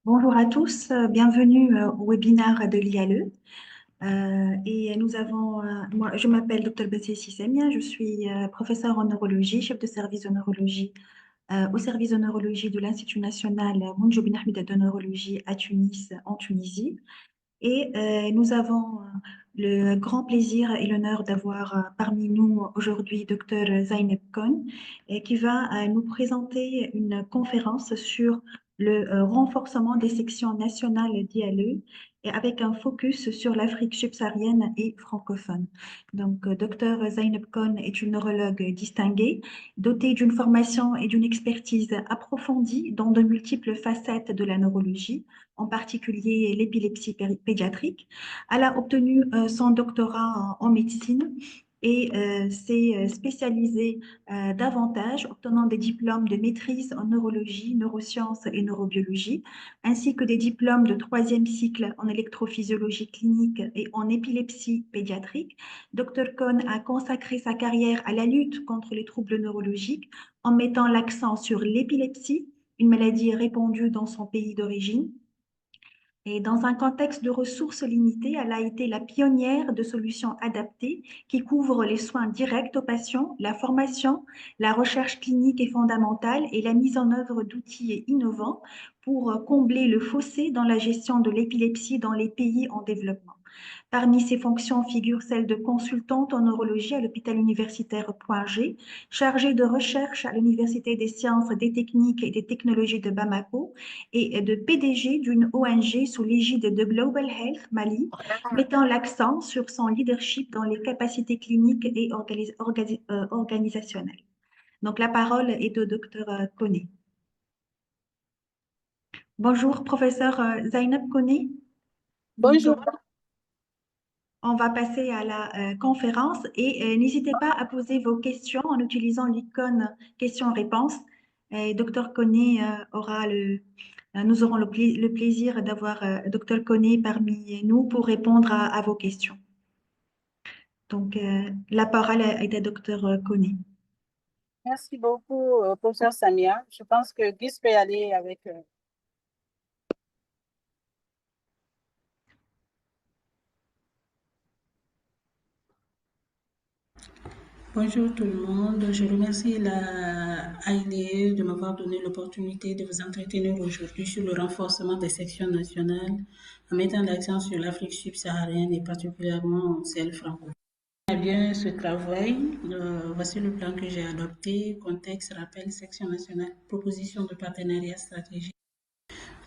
Bonjour à tous, bienvenue au webinaire de l'IALE. Et nous avons, moi, je m'appelle Dr Bassé Sissemia, je suis professeure en neurologie, chef de service de neurologie au service de neurologie de l'Institut national Mounjoub Ben Ahmed de neurologie à Tunis, en Tunisie. Et nous avons le grand plaisir et l'honneur d'avoir parmi nous aujourd'hui Dr Zaineb Kohn, qui va nous présenter une conférence sur le renforcement des sections nationales d'IALE et avec un focus sur l'Afrique subsaharienne et francophone. Donc, Dr Zaineb Kohn est une neurologue distinguée, dotée d'une formation et d'une expertise approfondie dans de multiples facettes de la neurologie, en particulier l'épilepsie pédiatrique. Elle a obtenu son doctorat en médecine et s'est spécialisée davantage, obtenant des diplômes de maîtrise en neurologie, neurosciences et neurobiologie, ainsi que des diplômes de troisième cycle en électrophysiologie clinique et en épilepsie pédiatrique. Dr Kohn a consacré sa carrière à la lutte contre les troubles neurologiques en mettant l'accent sur l'épilepsie, une maladie répandue dans son pays d'origine. Et dans un contexte de ressources limitées, elle a été la pionnière de solutions adaptées qui couvrent les soins directs aux patients, la formation, la recherche clinique et fondamentale et la mise en œuvre d'outils innovants pour combler le fossé dans la gestion de l'épilepsie dans les pays en développement. Parmi ses fonctions figure celle de consultante en neurologie à l'hôpital universitaire Point G, chargée de recherche à l'Université des sciences, des techniques et des technologies de Bamako et de PDG d'une ONG sous l'égide de Global Health Mali, mettant l'accent sur son leadership dans les capacités cliniques et organisationnelles. Donc la parole est au docteur Koné. Bonjour, professeur Zainab Koné. Donc, Bonjour. on va passer à la conférence et n'hésitez pas à poser vos questions en utilisant l'icône questions-réponses. Dr Koné nous aurons le plaisir d'avoir Dr Koné parmi nous pour répondre à vos questions. Donc, la parole est à Dr Koné. Merci beaucoup, professeur Samia. Je pense que Guy peut y aller avec. Bonjour tout le monde, je remercie la AIDE de m'avoir donné l'opportunité de vous entretenir aujourd'hui sur le renforcement des sections nationales en mettant l'accent sur l'Afrique subsaharienne et particulièrement celle francophone. Bien ce travail, voici le plan que j'ai adopté, contexte, rappel, section nationale, proposition de partenariat stratégique.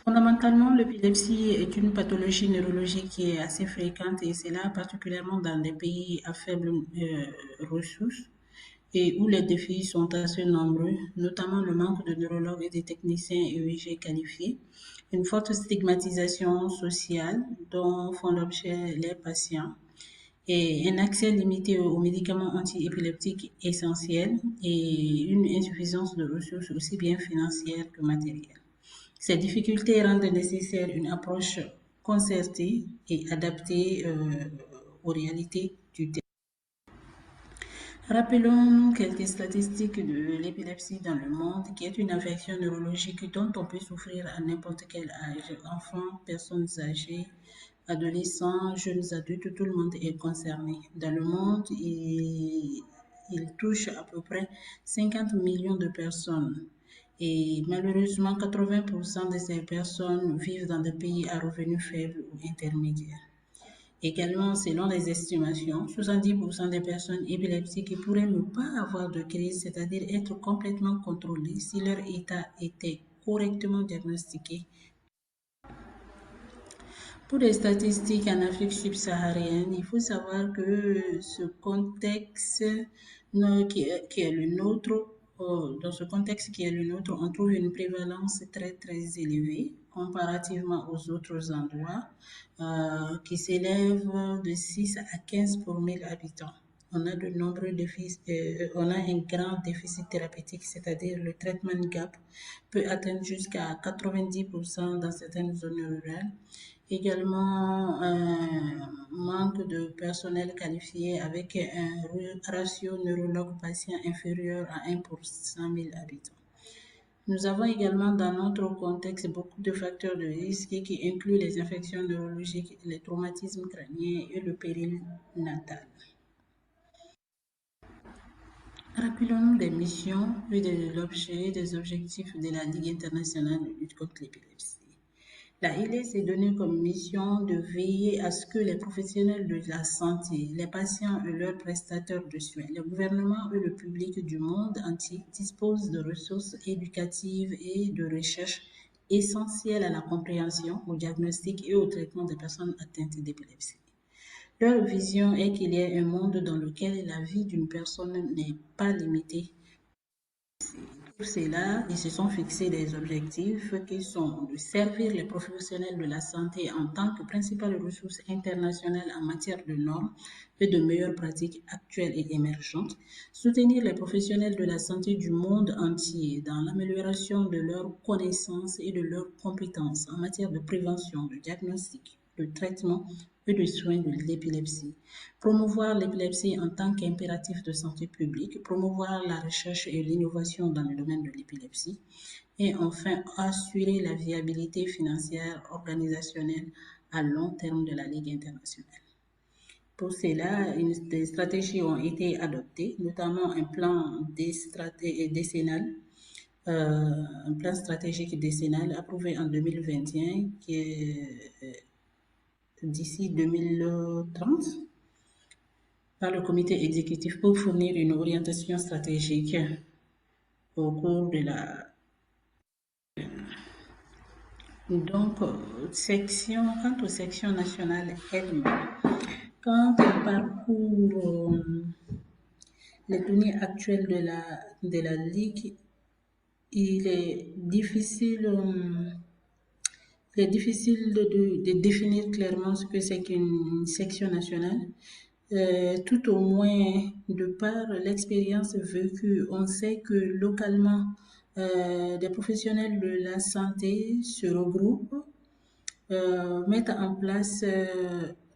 Fondamentalement, l'épilepsie est une pathologie neurologique qui est assez fréquente et c'est là particulièrement dans des pays à faibles ressources et où les défis sont assez nombreux, notamment le manque de neurologues et de techniciens EEG qualifiés, une forte stigmatisation sociale dont font l'objet les patients et un accès limité aux médicaments antiépileptiques essentiels et une insuffisance de ressources aussi bien financières que matérielles. Ces difficultés rendent nécessaire une approche concertée et adaptée aux réalités du terrain. Rappelons-nous quelques statistiques de l'épilepsie dans le monde, qui est une affection neurologique dont on peut souffrir à n'importe quel âge. Enfants, personnes âgées, adolescents, jeunes adultes, tout le monde est concerné. Dans le monde, il touche à peu près 50 millions de personnes. Et malheureusement, 80% de ces personnes vivent dans des pays à revenus faibles ou intermédiaires. Également, selon les estimations, 70% des personnes épileptiques pourraient ne pas avoir de crise, c'est-à-dire être complètement contrôlées si leur état était correctement diagnostiqué. Pour les statistiques en Afrique subsaharienne, il faut savoir que ce contexte qui est le nôtre, dans ce contexte qui est le nôtre, on trouve une prévalence très élevée comparativement aux autres endroits qui s'élève de 6 à 15 pour 1000 habitants. On a de nombreux défis, on a un grand déficit thérapeutique, c'est-à-dire le traitement gap peut atteindre jusqu'à 90% dans certaines zones rurales. Également, un manque de personnel qualifié avec un ratio neurologue-patient inférieur à 1 pour 100 000 habitants. Nous avons également dans notre contexte beaucoup de facteurs de risque qui incluent les infections neurologiques, les traumatismes crâniens et le péril natal. Rappelons-nous des missions et de l'objet et des objectifs de la Ligue internationale de lutte contre l'épilepsie. La ILE s'est donnée comme mission de veiller à ce que les professionnels de la santé, les patients et leurs prestataires de soins, le gouvernement et le public du monde entier disposent de ressources éducatives et de recherche essentielles à la compréhension, au diagnostic et au traitement des personnes atteintes d'épilepsie. Leur vision est qu'il y ait un monde dans lequel la vie d'une personne n'est pas limitée. Pour cela, ils se sont fixés des objectifs qui sont de servir les professionnels de la santé en tant que principales ressources internationales en matière de normes et de meilleures pratiques actuelles et émergentes, soutenir les professionnels de la santé du monde entier dans l'amélioration de leurs connaissances et de leurs compétences en matière de prévention, de diagnostic, de traitement et de soins de l'épilepsie. Promouvoir l'épilepsie en tant qu'impératif de santé publique, promouvoir la recherche et l'innovation dans le domaine de l'épilepsie, et enfin assurer la viabilité financière organisationnelle à long terme de la Ligue internationale. Pour cela, des stratégies ont été adoptées, notamment un plan décennal, un plan stratégique décennal approuvé en 2021 qui est d'ici 2030 par le comité exécutif pour fournir une orientation stratégique au cours de la... Donc, quant aux sections nationales elles-mêmes, quand on parcourt les données actuelles de la Ligue, il est difficile de définir clairement ce que c'est qu'une section nationale. Tout au moins, de par l'expérience vécue, on sait que localement, des professionnels de la santé se regroupent, mettent en place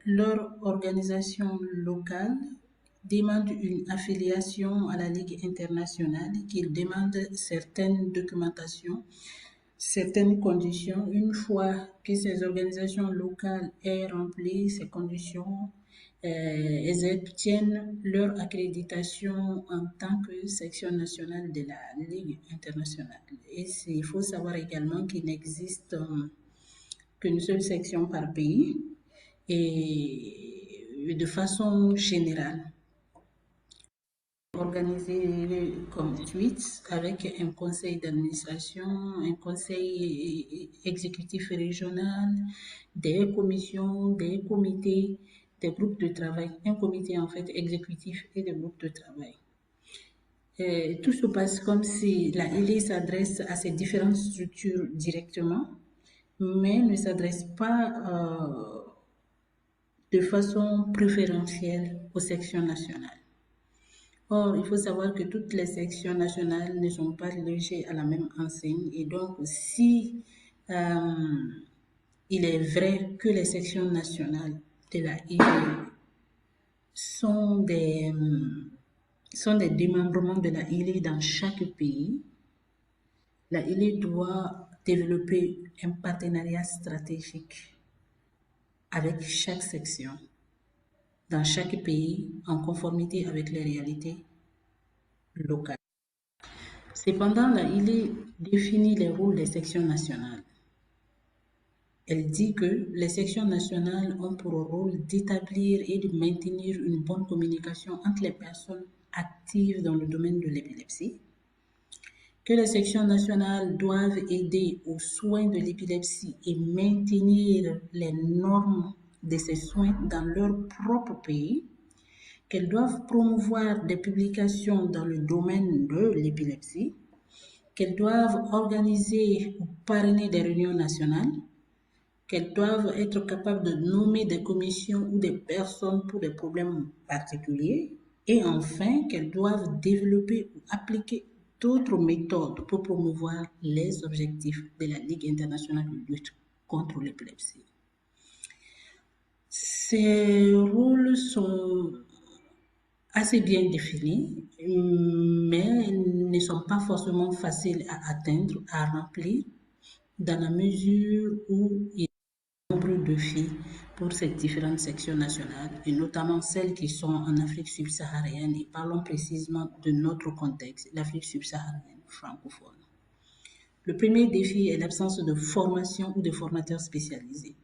leur organisation locale, demandent une affiliation à la Ligue internationale, qu'ils demandent certaines documentations, certaines conditions. Une fois que ces organisations locales aient rempli ces conditions, elles obtiennent leur accréditation en tant que section nationale de la Ligue internationale. Et il faut savoir également qu'il n'existe qu'une seule section par pays et de façon générale organisé comme suite avec un conseil d'administration, un conseil exécutif régional, des commissions, des comités, des groupes de travail, un comité en fait exécutif et des groupes de travail. Tout se passe comme si la ILE s'adresse à ces différentes structures directement, mais ne s'adresse pas de façon préférentielle aux sections nationales. Or, il faut savoir que toutes les sections nationales ne sont pas logées à la même enseigne et donc si il est vrai que les sections nationales de la ILE sont des démembrements de la ILE dans chaque pays, la ILE doit développer un partenariat stratégique avec chaque section dans chaque pays en conformité avec les réalités locales. Cependant, la ILE définit les rôles des sections nationales. Elle dit que les sections nationales ont pour rôle d'établir et de maintenir une bonne communication entre les personnes actives dans le domaine de l'épilepsie, que les sections nationales doivent aider aux soins de l'épilepsie et maintenir les normes de ces soins dans leur propre pays, qu'elles doivent promouvoir des publications dans le domaine de l'épilepsie, qu'elles doivent organiser ou parrainer des réunions nationales, qu'elles doivent être capables de nommer des commissions ou des personnes pour des problèmes particuliers, et enfin qu'elles doivent développer ou appliquer d'autres méthodes pour promouvoir les objectifs de la Ligue internationale de lutte contre l'épilepsie. Ces rôles sont assez bien définis, mais ne sont pas forcément faciles à atteindre, à remplir, dans la mesure où il y a de nombreux défis pour ces différentes sections nationales, et notamment celles qui sont en Afrique subsaharienne, et parlons précisément de notre contexte, l'Afrique subsaharienne francophone. Le premier défi est l'absence de formation ou de formateurs spécialisés.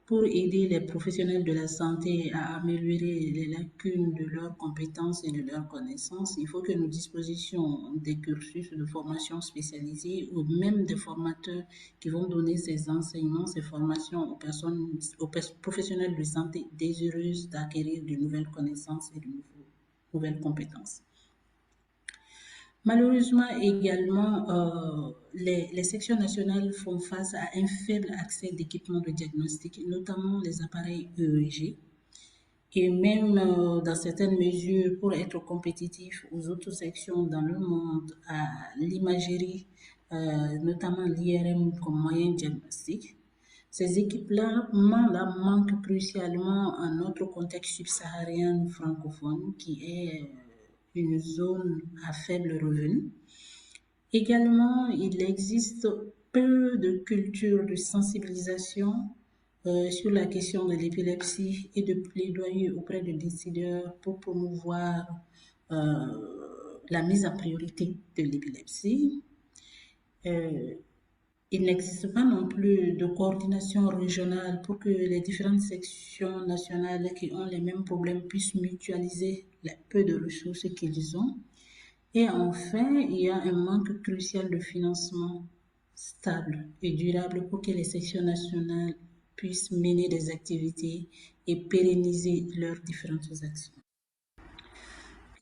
Pour aider les professionnels de la santé à améliorer les lacunes de leurs compétences et de leurs connaissances, il faut que nous disposions des cursus de formation spécialisés ou même des formateurs qui vont donner ces enseignements, ces formations aux professionnels de santé désireuses d'acquérir de nouvelles connaissances et de nouvelles compétences. Malheureusement également, les sections nationales font face à un faible accès d'équipements de diagnostic, notamment les appareils EEG, et même dans certaines mesures pour être compétitifs aux autres sections dans le monde, à l'imagerie, notamment l'IRM comme moyen diagnostic. Ces équipements-là manquent crucialement à notre contexte subsaharien francophone qui est une zone à faible revenu. Également, il existe peu de culture de sensibilisation sur la question de l'épilepsie et de plaidoyer auprès des décideurs pour promouvoir la mise en priorité de l'épilepsie. Il n'existe pas non plus de coordination régionale pour que les différentes sections nationales qui ont les mêmes problèmes puissent mutualiser les peu de ressources qu'ils ont. Et enfin, il y a un manque crucial de financement stable et durable pour que les sections nationales puissent mener des activités et pérenniser leurs différentes actions.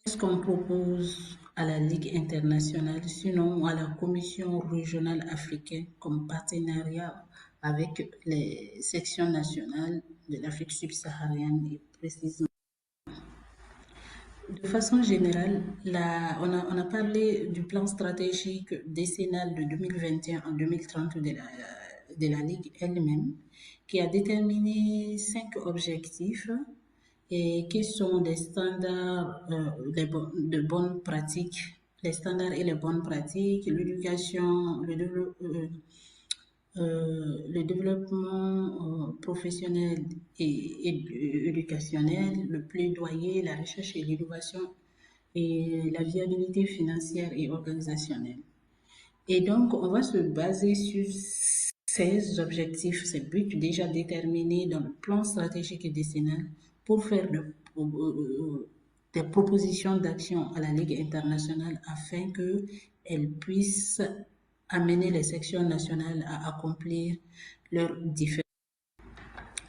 Qu'est-ce qu'on propose à la Ligue internationale, sinon à la Commission régionale africaine comme partenariat avec les sections nationales de l'Afrique subsaharienne et précisément? De façon générale, on a parlé du plan stratégique décennal de 2021 en 2030 de la Ligue elle-même, qui a déterminé 5 objectifs et qui sont des standards de bonnes pratiques, les standards et les bonnes pratiques, l'éducation, le développement professionnel et éducationnel, le plaidoyer, la recherche et l'innovation et la viabilité financière et organisationnelle. Et donc, on va se baser sur ces objectifs, ces buts déjà déterminés dans le plan stratégique et décennal pour faire des propositions d'action à la Ligue internationale afin qu'elle puisse amener les sections nationales à accomplir leurs différents.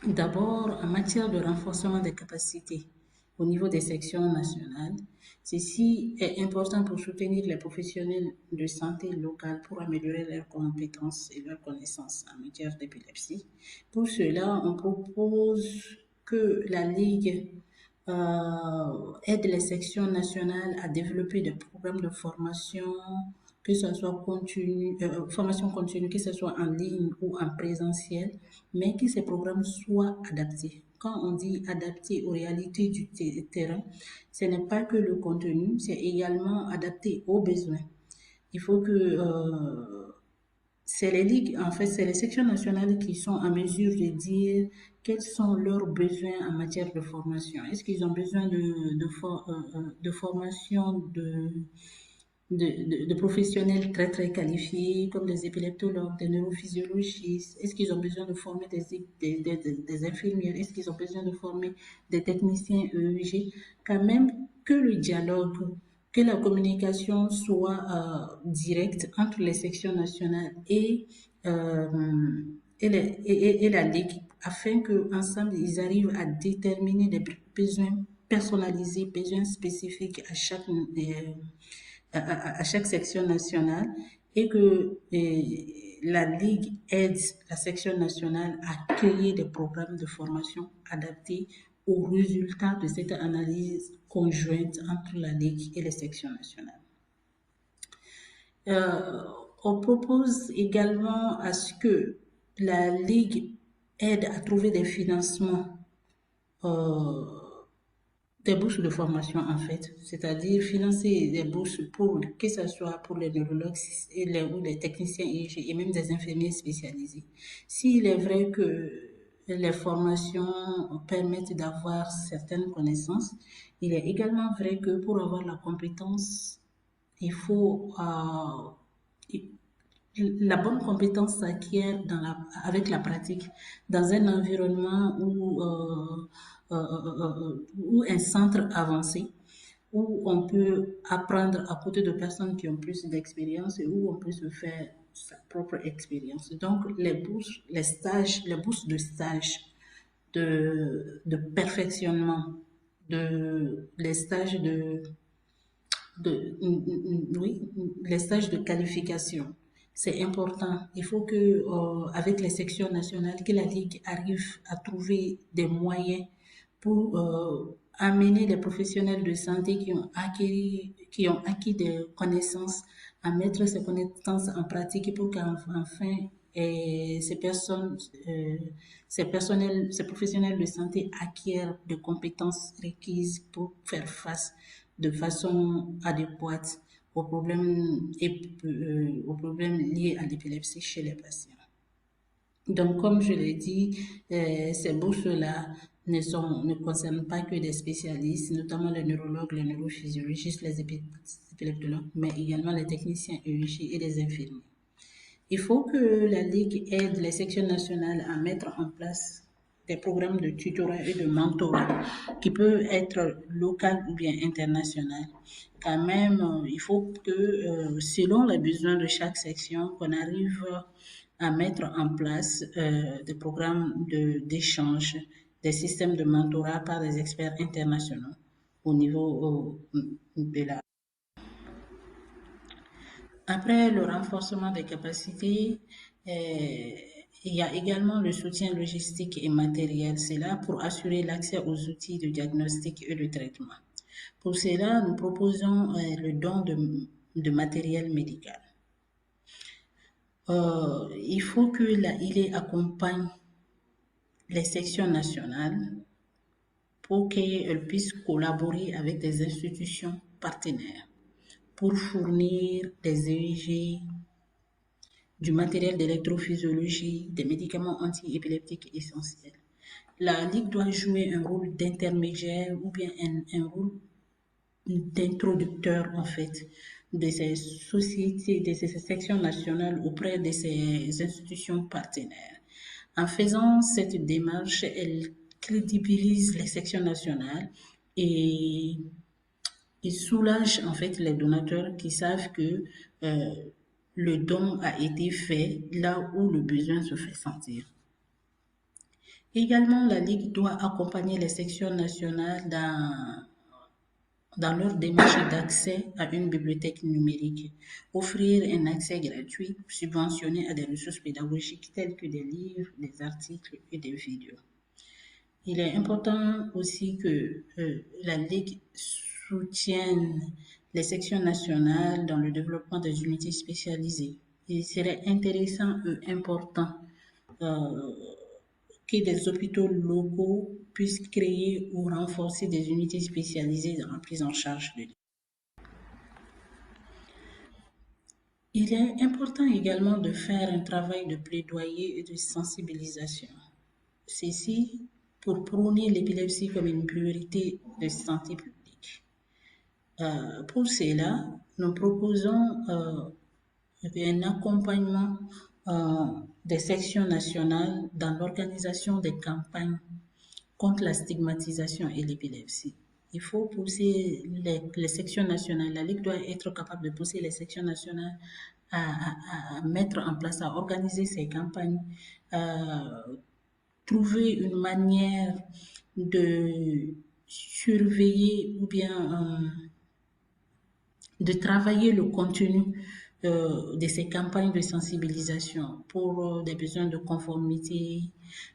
D'abord, en matière de renforcement des capacités au niveau des sections nationales, ceci est important pour soutenir les professionnels de santé locale pour améliorer leurs compétences et leurs connaissances en matière d'épilepsie. Pour cela, on propose que la Ligue aide les sections nationales à développer des programmes de formation, que ce soit formation continue, que ce soit en ligne ou en présentiel, mais que ces programmes soient adaptés. Quand on dit adapté aux réalités du terrain, ce n'est pas que le contenu, c'est également adapté aux besoins. Il faut que c'est les ligues, en fait, c'est les sections nationales qui sont en mesure de dire quels sont leurs besoins en matière de formation. Est-ce qu'ils ont besoin de formation de professionnels très très qualifiés comme des épileptologues, des neurophysiologistes? Est-ce qu'ils ont besoin de former des infirmières? Est-ce qu'ils ont besoin de former des techniciens EEG? Quand même que le dialogue, que la communication soit directe entre les sections nationales et la Ligue afin qu'ensemble ils arrivent à déterminer des besoins personnalisés, besoins spécifiques à chaque section nationale et que la Ligue aide la section nationale à créer des programmes de formation adaptés aux résultats de cette analyse conjointe entre la Ligue et les sections nationales. On propose également à ce que la Ligue aide à trouver des financements des bourses de formation en fait, c'est-à-dire financer des bourses pour que ce soit pour les neurologues ou les techniciens et même des infirmiers spécialisés. S'il est vrai que les formations permettent d'avoir certaines connaissances, il est également vrai que pour avoir la compétence, il faut la bonne compétence s'acquiert avec la pratique dans un environnement ou un centre avancé où on peut apprendre à côté de personnes qui ont plus d'expérience et où on peut se faire sa propre expérience. Donc, les bourses de stage, de perfectionnement, les stages oui, les stages de qualification. C'est important. Il faut que, avec les sections nationales, que la Ligue arrive à trouver des moyens pour amener les professionnels de santé qui ont acquis des connaissances, à mettre ces connaissances en pratique pour qu'enfin ces personnes, ces professionnels de santé acquièrent des compétences requises pour faire face de façon adéquate aux problèmes liés à l'épilepsie chez les patients. Donc, comme je l'ai dit, ces bourses-là ne concernent pas que des spécialistes, notamment les neurologues, les neurophysiologistes, les épileptologues, mais également les techniciens EEG et les infirmiers. Il faut que la Ligue aide les sections nationales à mettre en place des programmes de tutorat et de mentorat qui peuvent être local ou bien international. Quand même, il faut que, selon les besoins de chaque section, qu'on arrive à mettre en place des programmes d'échange, des systèmes de mentorat par des experts internationaux au niveau de la... Après le renforcement des capacités, il y a également le soutien logistique et matériel. C'est là pour assurer l'accès aux outils de diagnostic et de traitement. Pour cela, nous proposons le don de matériel médical. Il faut que l'AILE accompagne les sections nationales pour qu'elles puissent collaborer avec des institutions partenaires pour fournir des EEG, du matériel d'électrophysiologie, des médicaments antiépileptiques essentiels. La Ligue doit jouer un rôle d'intermédiaire ou bien un rôle d'introducteur en fait de ces sociétés, de ces sections nationales auprès de ces institutions partenaires. En faisant cette démarche, elle crédibilise les sections nationales et soulage en fait les donateurs qui savent que le don a été fait là où le besoin se fait sentir. Également, la Ligue doit accompagner les sections nationales dans leur démarche d'accès à une bibliothèque numérique, offrir un accès gratuit subventionné à des ressources pédagogiques telles que des livres, des articles et des vidéos. Il est important aussi que la Ligue soutienne les sections nationales dans le développement des unités spécialisées. Il serait intéressant et important que des hôpitaux locaux puissent créer ou renforcer des unités spécialisées dans la prise en charge de l'IA. Il est important également de faire un travail de plaidoyer et de sensibilisation. Ceci pour prôner l'épilepsie comme une priorité de santé publique. Pour cela, nous proposons un accompagnement des sections nationales dans l'organisation des campagnes contre la stigmatisation et l'épilepsie. Il faut pousser les sections nationales. La Ligue doit être capable de pousser les sections nationales à mettre en place, à organiser ces campagnes, trouver une manière de surveiller ou bien de travailler le contenu de ces campagnes de sensibilisation pour des besoins de conformité,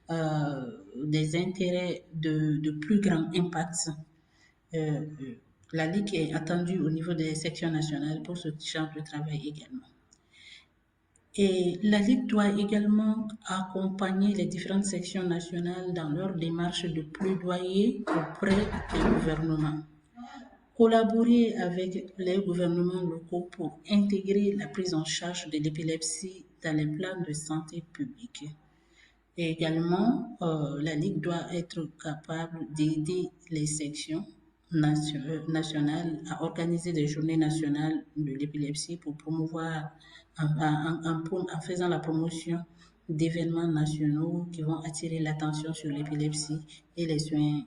des intérêts de plus grand impact. La Ligue est attendue au niveau des sections nationales pour ce genre de travail également. Et la Ligue doit également accompagner les différentes sections nationales dans leur démarche de plaidoyer auprès des gouvernements. Collaborer avec les gouvernements locaux pour intégrer la prise en charge de l'épilepsie dans les plans de santé publique. Et également, la Ligue doit être capable d'aider les sections nationales à organiser des journées nationales de l'épilepsie pour promouvoir, en faisant la promotion d'événements nationaux qui vont attirer l'attention sur l'épilepsie et les soins.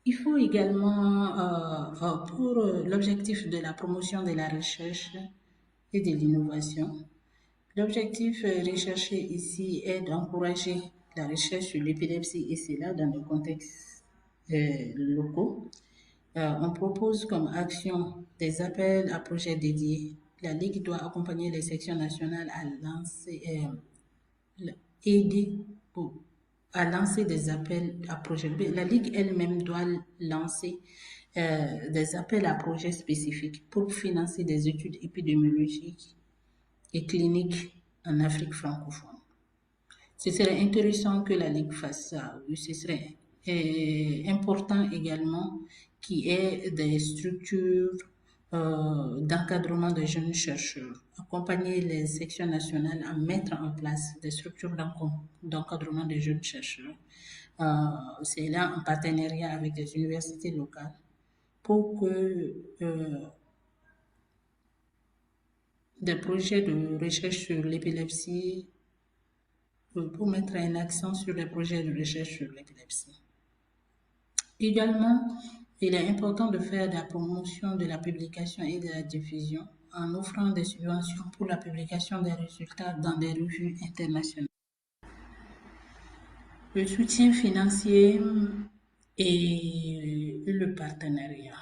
Il faut également, pour l'objectif de la promotion de la recherche et de l'innovation, l'objectif recherché ici est d'encourager la recherche sur l'épilepsie et cela dans des contextes locaux. On propose comme action des appels à projets dédiés. La Ligue doit accompagner les sections nationales à lancer, aider à lancer des appels à projets. La Ligue elle-même doit lancer des appels à projets spécifiques pour financer des études épidémiologiques et cliniques en Afrique francophone. Ce serait intéressant que la Ligue fasse ça. Ce serait important également qu'il y ait des structures d'encadrement des jeunes chercheurs, accompagner les sections nationales à mettre en place des structures d'encadrement des jeunes chercheurs. C'est là en partenariat avec des universités locales pour que des projets de recherche sur l'épilepsie, pour mettre un accent sur les projets de recherche sur l'épilepsie. Également, il est important de faire de la promotion de la publication et de la diffusion en offrant des subventions pour la publication des résultats dans des revues internationales. Le soutien financier et le partenariat.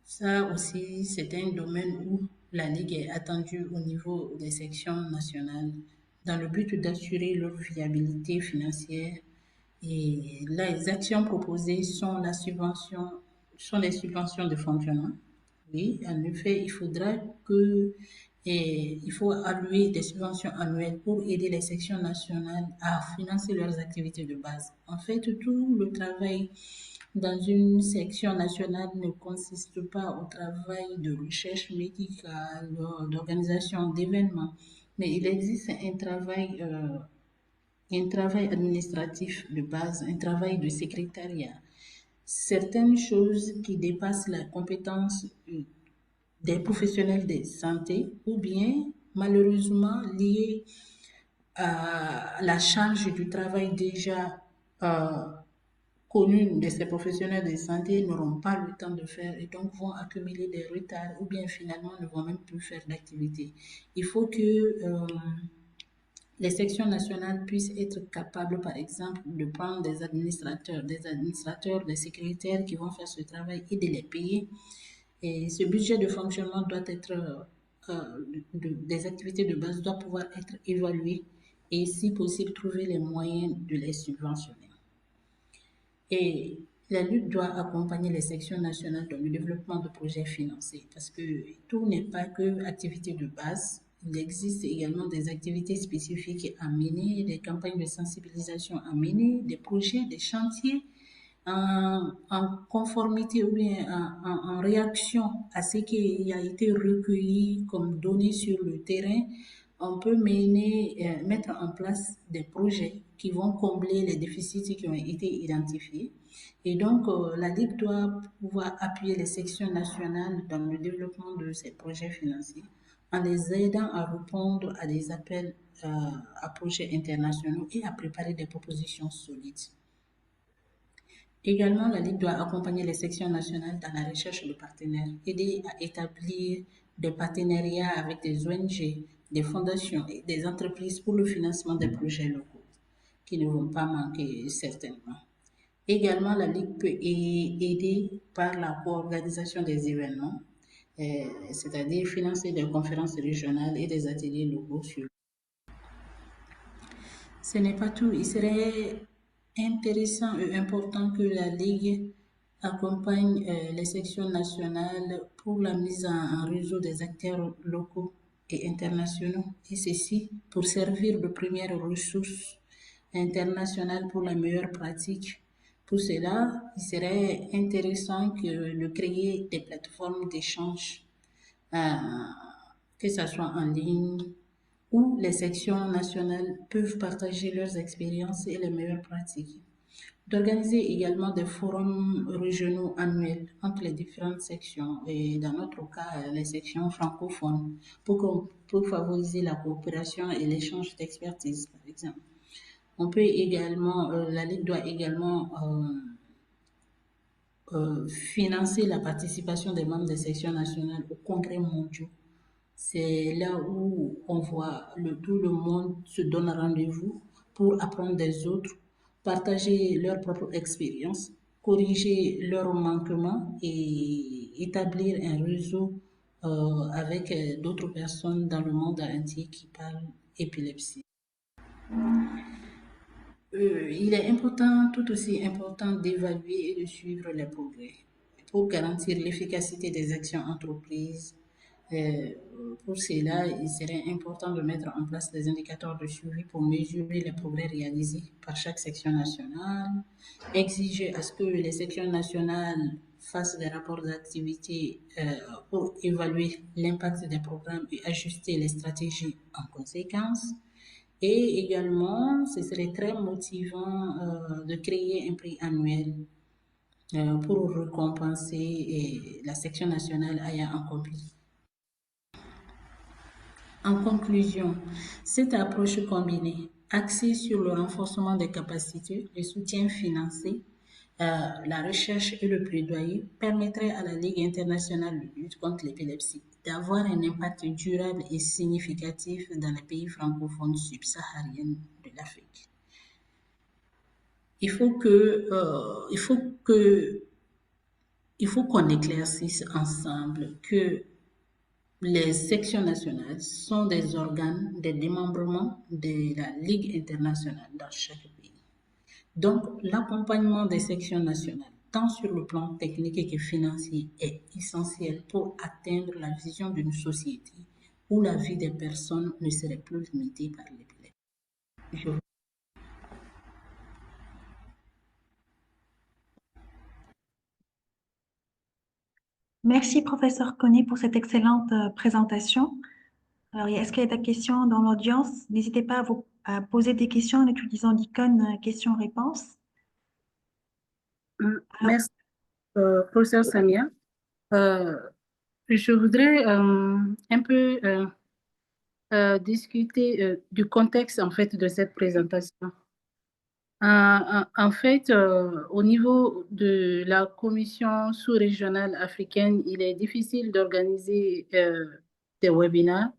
Ça aussi, c'est un domaine où la Ligue est attendue au niveau des sections nationales dans le but d'assurer leur viabilité financière. Et les actions proposées sont les subventions de fonctionnement. Oui, en effet, il faut allouer des subventions annuelles pour aider les sections nationales à financer leurs activités de base. En fait, tout le travail dans une section nationale ne consiste pas au travail de recherche médicale, d'organisation d'événements, mais il existe un travail administratif de base, un travail de secrétariat. Certaines choses qui dépassent la compétence des professionnels de santé ou bien malheureusement liées à la charge du travail déjà connus de ces professionnels de santé n'auront pas le temps de faire et donc vont accumuler des retards ou bien finalement ne vont même plus faire d'activité. Il faut que les sections nationales puissent être capables, par exemple, de prendre des administrateurs, des secrétaires qui vont faire ce travail et de les payer. Et ce budget de fonctionnement doit être, des activités de base doit pouvoir être évalué et si possible trouver les moyens de les subventionner. Et la lutte doit accompagner les sections nationales dans le développement de projets financés parce que tout n'est pas que activité de base. Il existe également des activités spécifiques à mener, des campagnes de sensibilisation à mener, des projets, des chantiers en conformité ou bien en réaction à ce qui a été recueilli comme données sur le terrain. On peut mettre en place des projets qui vont combler les déficits qui ont été identifiés. Et donc, la Ligue doit pouvoir appuyer les sections nationales dans le développement de ces projets financiers en les aidant à répondre à des appels à projets internationaux et à préparer des propositions solides. Également, la Ligue doit accompagner les sections nationales dans la recherche de partenaires, aider à établir des partenariats avec des ONG, des fondations et des entreprises pour le financement des projets locaux, qui ne vont pas manquer certainement. Également, la Ligue peut aider par la co-organisation des événements, c'est-à-dire financer des conférences régionales et des ateliers locaux sur. Ce n'est pas tout. Il serait intéressant et important que la Ligue accompagne les sections nationales pour la mise en réseau des acteurs locaux et internationaux, et ceci pour servir de première ressource internationale pour la meilleure pratique. Pour cela, il serait intéressant de créer des plateformes d'échange, euh, que ce soit en ligne, où les sections nationales peuvent partager leurs expériences et les meilleures pratiques. D'organiser également des forums régionaux annuels entre les différentes sections et dans notre cas, les sections francophones pour favoriser la coopération et l'échange d'expertise, par exemple. On peut également, la Ligue doit également financer la participation des membres des sections nationales aux congrès mondiaux. C'est là où on voit tout le monde se donne rendez-vous pour apprendre des autres, partager leur propre expérience, corriger leurs manquements et établir un réseau avec d'autres personnes dans le monde entier qui parlent épilepsie. Il est important, tout aussi important, d'évaluer et de suivre les progrès pour garantir l'efficacité des actions entreprises. Pour cela, il serait important de mettre en place des indicateurs de suivi pour mesurer les progrès réalisés par chaque section nationale, exiger à ce que les sections nationales fassent des rapports d'activité pour évaluer l'impact des programmes et ajuster les stratégies en conséquence. Et également, ce serait très motivant de créer un prix annuel pour récompenser la section nationale ayant accompli. En conclusion, cette approche combinée, axée sur le renforcement des capacités, le soutien financier, la recherche et le plaidoyer, permettrait à la Ligue internationale de lutte contre l'épilepsie d'avoir un impact durable et significatif dans les pays francophones subsahariens de l'Afrique. Il faut qu'on éclaircisse ensemble que les sections nationales sont des organes des démembrements de la Ligue internationale dans chaque pays. Donc, l'accompagnement des sections nationales, tant sur le plan technique que financier, est essentiel pour atteindre la vision d'une société où la vie des personnes ne serait plus limitée par l'épilepsie. Merci, professeur Koné, pour cette excellente présentation. Alors, est-ce qu'il y a des questions dans l'audience? N'hésitez pas à poser des questions en utilisant l'icône questions-réponses. Merci, professeur Samia. Je voudrais un peu discuter du contexte en fait de cette présentation. En fait, au niveau de la commission sous-régionale africaine, il est difficile d'organiser des webinaires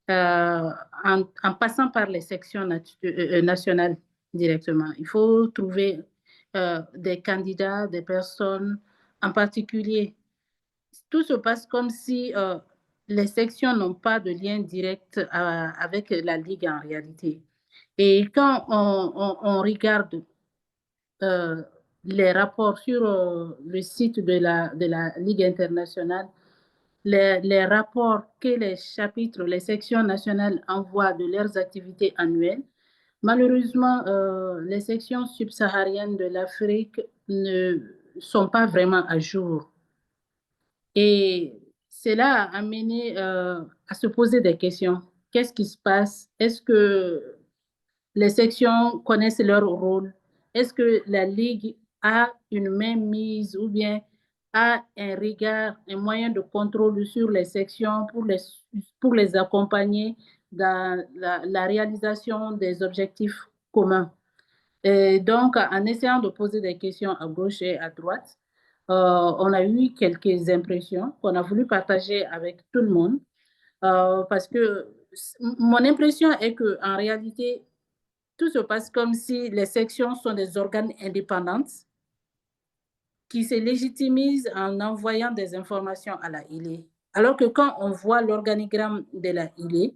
en passant par les sections nationales directement. Il faut trouver des candidats, des personnes en particulier. Tout se passe comme si les sections n'ont pas de lien direct avec la Ligue en réalité. Et quand on regarde les rapports sur le site de la Ligue internationale, les rapports que les chapitres, les sections nationales envoient de leurs activités annuelles, malheureusement, les sections subsahariennes de l'Afrique ne sont pas vraiment à jour. Et cela a amené à se poser des questions. Qu'est-ce qui se passe? Est-ce que les sections connaissent leur rôle? Est-ce que la Ligue a une mainmise ou bien a un regard, un moyen de contrôle sur les sections pour les accompagner dans la réalisation des objectifs communs? Et donc, en essayant de poser des questions à gauche et à droite, on a eu quelques impressions qu'on a voulu partager avec tout le monde parce que mon impression est qu'en réalité, tout se passe comme si les sections sont des organes indépendants qui se légitimisent en envoyant des informations à la ILE. Alors que quand on voit l'organigramme de la ILE,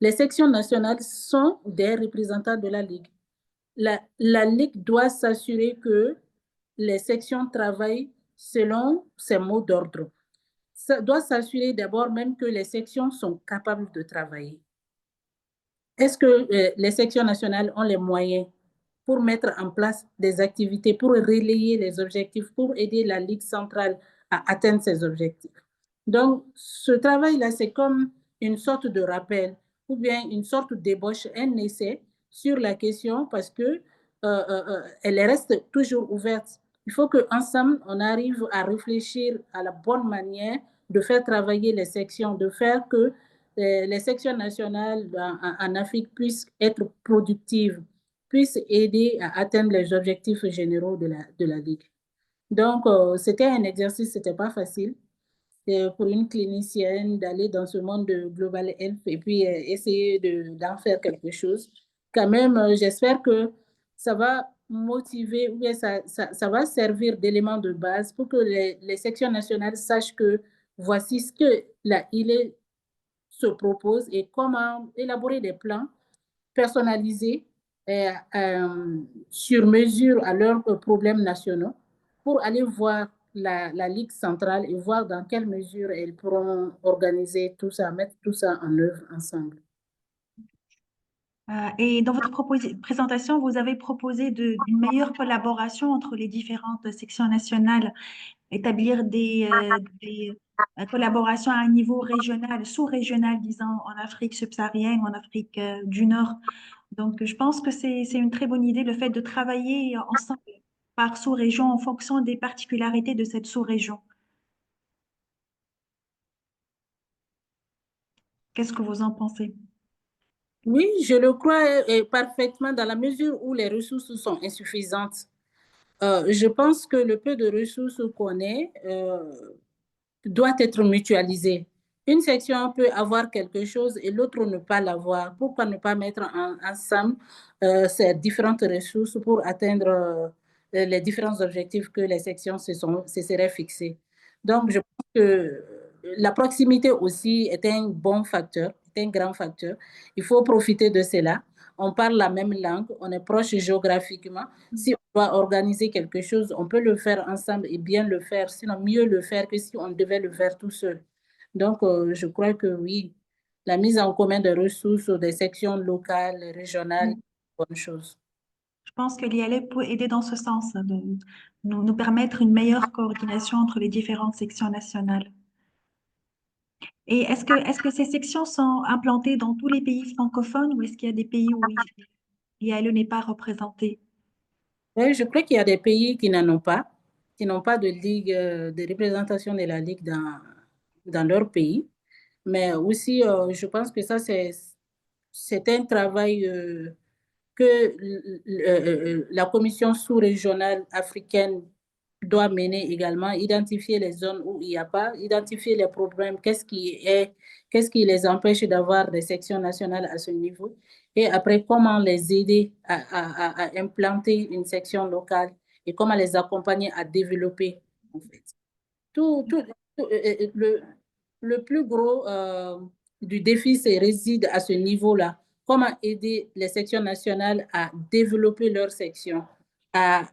les sections nationales sont des représentants de la Ligue. La Ligue doit s'assurer que les sections travaillent selon ses mots d'ordre. Ça doit s'assurer d'abord même que les sections sont capables de travailler. Est-ce que les sections nationales ont les moyens pour mettre en place des activités, pour relayer les objectifs, pour aider la Ligue centrale à atteindre ses objectifs? Donc, ce travail-là, c'est comme une sorte de rappel ou bien une sorte d'ébauche, un essai sur la question parce que elle reste toujours ouverte. Il faut qu'ensemble, on arrive à réfléchir à la bonne manière de faire travailler les sections, de faire que les sections nationales en Afrique puissent être productives, puissent aider à atteindre les objectifs généraux de la Ligue. Donc, c'était un exercice, c'était pas facile pour une clinicienne d'aller dans ce monde de Global Health et puis essayer d'en faire quelque chose. Quand même, j'espère que ça va motiver ou bien ça va servir d'élément de base pour que les sections nationales sachent que voici ce que la ILE se propose et comment élaborer des plans personnalisés sur mesure à leurs problèmes nationaux pour aller voir la Ligue centrale et voir dans quelle mesure elles pourront organiser tout ça, mettre tout ça en œuvre ensemble. Et dans votre présentation, vous avez proposé une meilleure collaboration entre les différentes sections nationales, établir des collaborations à un niveau régional, sous-régional, disons, en Afrique subsaharienne, en Afrique du Nord. Donc, je pense que c'est une très bonne idée, le fait de travailler ensemble par sous-région en fonction des particularités de cette sous-région. Qu'est-ce que vous en pensez? Oui, je le crois parfaitement dans la mesure où les ressources sont insuffisantes. Je pense que le peu de ressources qu'on ait doit être mutualisé. Une section peut avoir quelque chose et l'autre ne pas l'avoir. Pourquoi ne pas mettre ensemble ces différentes ressources pour atteindre les différents objectifs que les sections se seraient fixés? Donc, je pense que la proximité aussi est un bon facteur, est un grand facteur. Il faut profiter de cela. On parle la même langue, on est proche géographiquement. Si on doit organiser quelque chose, on peut le faire ensemble et bien le faire, sinon mieux le faire que si on devait le faire tout seul. Donc, je crois que oui, la mise en commun des ressources des sections locales, régionales, bonne chose. Je pense que l'IALE peut aider dans ce sens, de nous permettre une meilleure coordination entre les différentes sections nationales. Et est-ce que ces sections sont implantées dans tous les pays francophones ou est-ce qu'il y a des pays où l'IALE n'est pas représenté? Oui, je crois qu'il y a des pays qui n'en ont pas, qui n'ont pas de ligue, de représentation de la ligue dans leur pays. Mais aussi, je pense que ça, c'est un travail que la commission sous-régionale africaine doit mener également, identifier les zones où il n'y a pas, identifier les problèmes, qu'est-ce qui les empêche d'avoir des sections nationales à ce niveau, et après, comment les aider à implanter une section locale et comment les accompagner à développer, en fait. Le plus gros du défi réside à ce niveau-là. Comment aider les sections nationales à développer leurs sections, à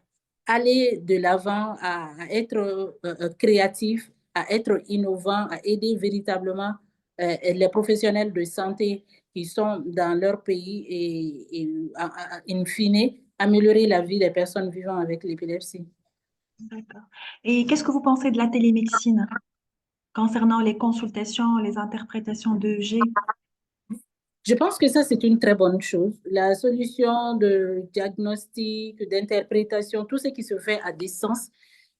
aller de l'avant, à être créatifs, à être innovants, à aider véritablement les professionnels de santé qui sont dans leur pays et in fine, améliorer la vie des personnes vivant avec l'épilepsie. D'accord. Et qu'est-ce que vous pensez de la télémédecine concernant les consultations, les interprétations d'EEG? Je pense que ça, c'est une très bonne chose. La solution de diagnostic, d'interprétation, tout ce qui se fait à distance,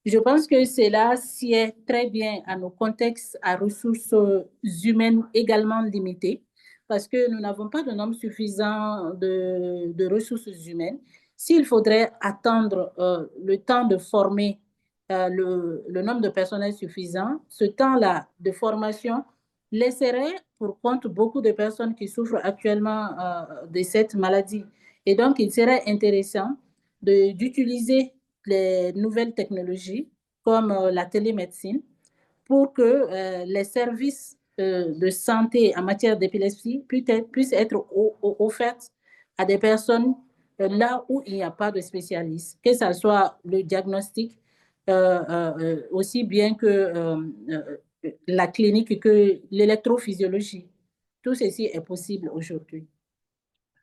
je pense que cela sied très bien à nos contextes à ressources humaines également limitées, parce que nous n'avons pas de nombre suffisant de ressources humaines. S'il faudrait attendre le temps de former le nombre de personnels suffisant, ce temps-là de formation laisserait pour compte beaucoup de personnes qui souffrent actuellement de cette maladie. Et donc, il serait intéressant d'utiliser les nouvelles technologies comme la télémédecine pour que les services de santé en matière d'épilepsie puissent être offerts à des personnes là où il n'y a pas de spécialistes, que ce soit le diagnostic, aussi bien que la clinique que l'électrophysiologie. Tout ceci est possible aujourd'hui.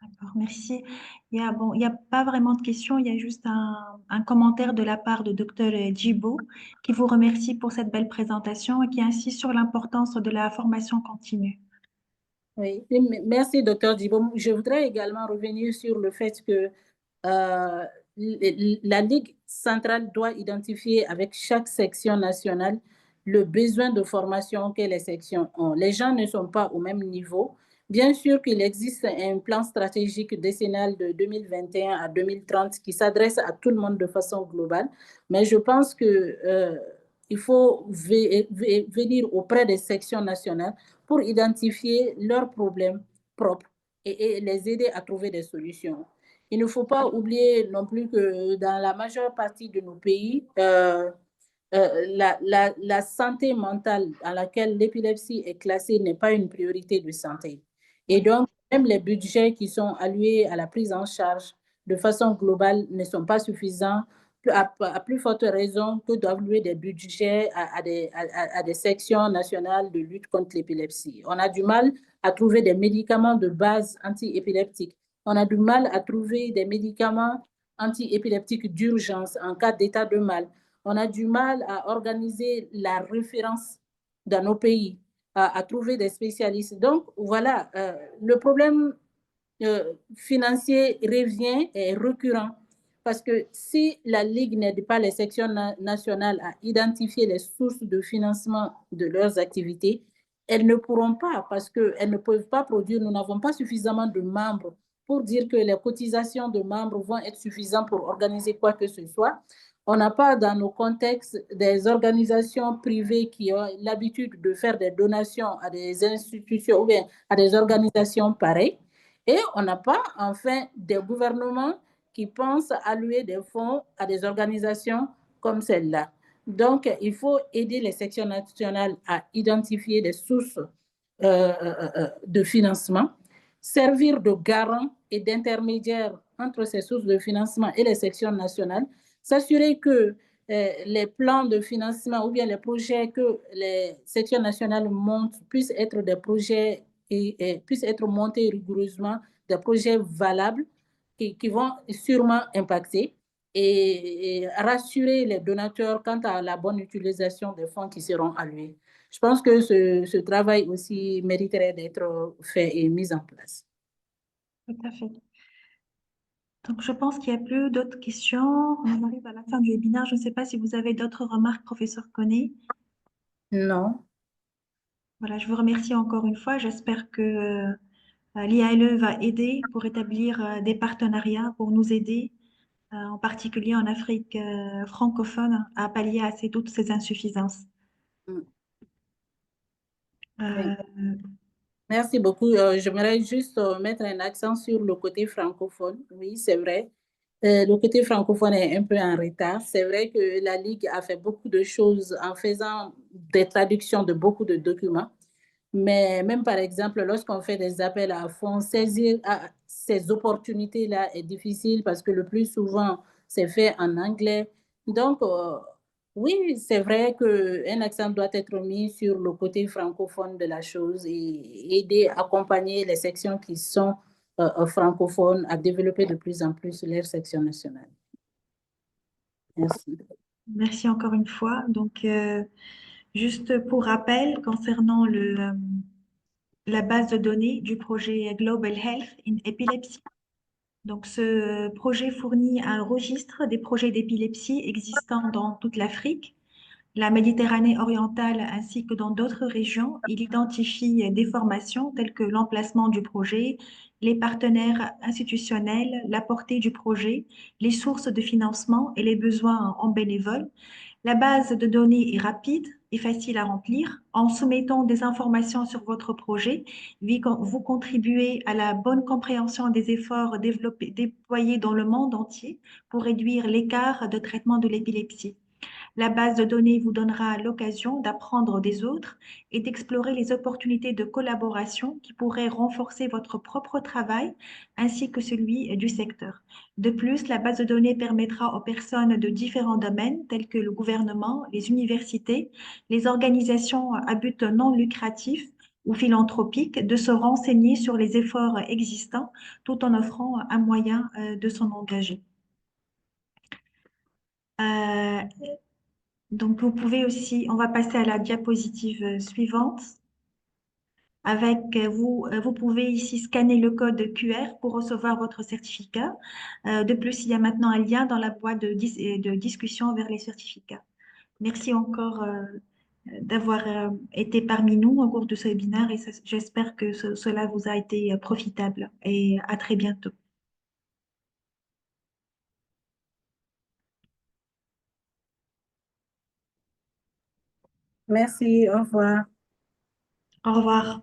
D'accord, merci. Il y a pas vraiment de questions, il y a juste un commentaire de la part de Dr Djibo qui vous remercie pour cette belle présentation et qui insiste sur l'importance de la formation continue. Oui, et merci, docteur Djibo. Je voudrais également revenir sur le fait que euh, la Ligue centrale doit identifier avec chaque section nationale le besoin de formation que les sections ont. Les gens ne sont pas au même niveau. Bien sûr qu'il existe un plan stratégique décennal de 2021 à 2030 qui s'adresse à tout le monde de façon globale, mais je pense que il faut venir auprès des sections nationales pour identifier leurs problèmes propres et les aider à trouver des solutions. Il ne faut pas oublier non plus que dans la majeure partie de nos pays, la santé mentale à laquelle l'épilepsie est classée n'est pas une priorité de santé. Et Oui, donc, même les budgets qui sont alloués à la prise en charge de façon globale ne sont pas suffisants, à plus forte raison que d'allouer des budgets à des sections nationales de lutte contre l'épilepsie. On a du mal à trouver des médicaments de base anti-épileptiques. On a du mal à trouver des médicaments anti-épileptiques d'urgence en cas d'état de mal. On a du mal à organiser la référence dans nos pays, à trouver des spécialistes. Donc, voilà, le problème financier revient et est récurrent. Parce que si la Ligue n'aide pas les sections nationales à identifier les sources de financement de leurs activités, elles ne pourront pas, parce qu'elles ne peuvent pas produire. Nous n'avons pas suffisamment de membres pour dire que les cotisations de membres vont être suffisantes pour organiser quoi que ce soit. On n'a pas dans nos contextes des organisations privées qui ont l'habitude de faire des donations à des institutions ou bien à des organisations pareilles. Et on n'a pas, enfin, des gouvernements qui pensent allouer des fonds à des organisations comme celle-là. Donc, il faut aider les sections nationales à identifier des sources de financement, servir de garant et d'intermédiaire entre ces sources de financement et les sections nationales, s'assurer que les plans de financement ou bien les projets que les sections nationales montent puissent être des projets et puissent être montés rigoureusement, des projets valables qui vont sûrement impacter et rassurer les donateurs quant à la bonne utilisation des fonds qui seront alloués. Je pense que ce travail aussi mériterait d'être fait et mis en place. tout à fait. Donc, je pense qu'il n'y a plus d'autres questions. On arrive à la fin du webinaire. Je ne sais pas si vous avez d'autres remarques, professeur Koné. Non. Voilà, je vous remercie encore une fois. J'espère que l'IALE va aider pour établir des partenariats pour nous aider, en particulier en Afrique francophone, à pallier à toutes ces insuffisances. Mm. Oui. Euh, Merci beaucoup. J'aimerais juste mettre un accent sur le côté francophone. Oui, c'est vrai. Le côté francophone est un peu en retard. C'est vrai que la Ligue a fait beaucoup de choses en faisant des traductions de beaucoup de documents. Mais même par exemple, lorsqu'on fait des appels à fonds, saisir ces opportunités-là est difficile parce que le plus souvent, c'est fait en anglais. Donc, oui, c'est vrai qu'un accent doit être mis sur le côté francophone de la chose et aider, accompagner les sections qui sont francophones à développer de plus en plus leur section nationale. Merci. Merci encore une fois. Donc, juste pour rappel, concernant la base de données du projet Global Health in Epilepsy. Donc, ce projet fournit un registre des projets d'épilepsie existants dans toute l'Afrique, la Méditerranée orientale ainsi que dans d'autres régions. Il identifie des formations telles que l'emplacement du projet, les partenaires institutionnels, la portée du projet, les sources de financement et les besoins en bénévoles. La base de données est rapide et facile à remplir. En soumettant des informations sur votre projet, vous contribuez à la bonne compréhension des efforts déployés dans le monde entier pour réduire l'écart de traitement de l'épilepsie. La base de données vous donnera l'occasion d'apprendre des autres et d'explorer les opportunités de collaboration qui pourraient renforcer votre propre travail ainsi que celui du secteur. De plus, la base de données permettra aux personnes de différents domaines tels que le gouvernement, les universités, les organisations à but non lucratif ou philanthropiques de se renseigner sur les efforts existants tout en offrant un moyen de s'en engager. Euh, donc, vous pouvez aussi, on va passer à la diapositive suivante. Avec vous pouvez ici scanner le code QR pour recevoir votre certificat. De plus, il y a maintenant un lien dans la boîte de discussion vers les certificats. Merci encore d'avoir été parmi nous au cours de ce webinaire et j'espère que cela vous a été profitable et à très bientôt. Merci, au revoir. Au revoir.